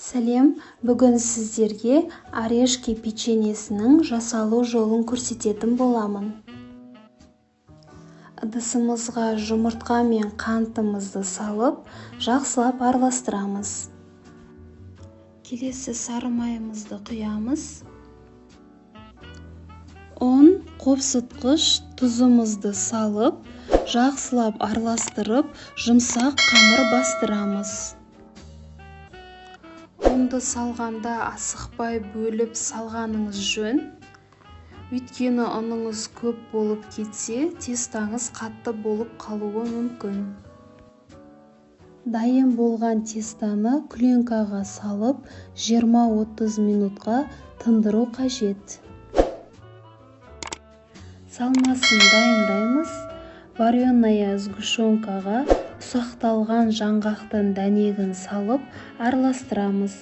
Сәлем, бүгін сіздерге орешки печеньесінің жасалу жолын көрсететін боламын. Ыдысымызға жұмыртқа мен қантымызды салып, жақсылап араластырамыз. Келесі сары майымызды құямыз. Un, қопсытқыш, тұзымызды салып, жақсылап араластырып, жұмсақ қамыр бастырамыз. Ұнды салғанда асықпай бөліп салғаныңыз жөн. Өйткені ұныңыз көп болып кетсе, тестаңыз қатты болып қалуы мүмкін. Дайын болған тестаны пленкаға салып, 20-30 минутқа тындыру қажет. Салмасын дайындаймыз. Вареная сгущенкаға ұсақталған жаңғақтың дәнегін салып, араластырамыз.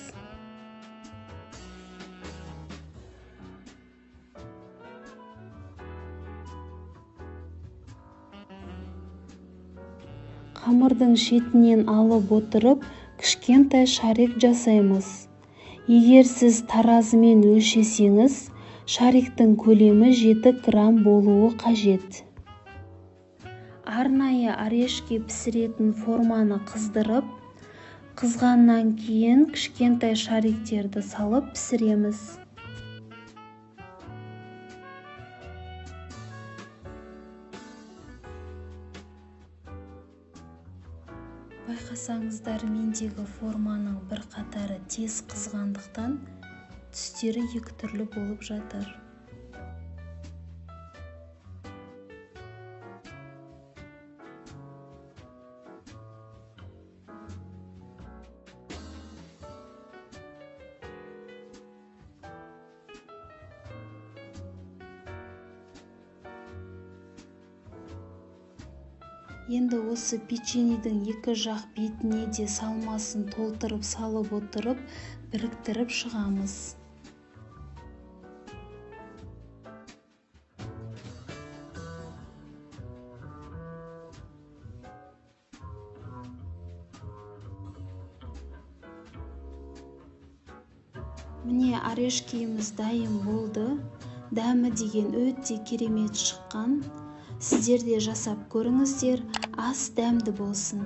Қамырдың шетінен алып отырып, кішкентай шарик жасаймыз. Егер сіз таразымен өлшесеңіз, шариктің көлемі 7 грамм болуы қажет. Арнайы орешки пісіретін форманы қыздырып, қызғаннан кейін кішкентай шариктерді салып пісіреміз. Байқасаңыздар, мендегі форманың бір қатары тез қызғандықтан түстері екі түрлі болып жатыр. Енді осы печеньенің екі жақ бетіне де салмасын толтырып салып отырып, біріктіріп шығамыз. Міне, орешкиіміз дайын болды. Дәмі деген өте керемет шыққан. Сіздер де жасап көріңіздер, ас дәмді болсын.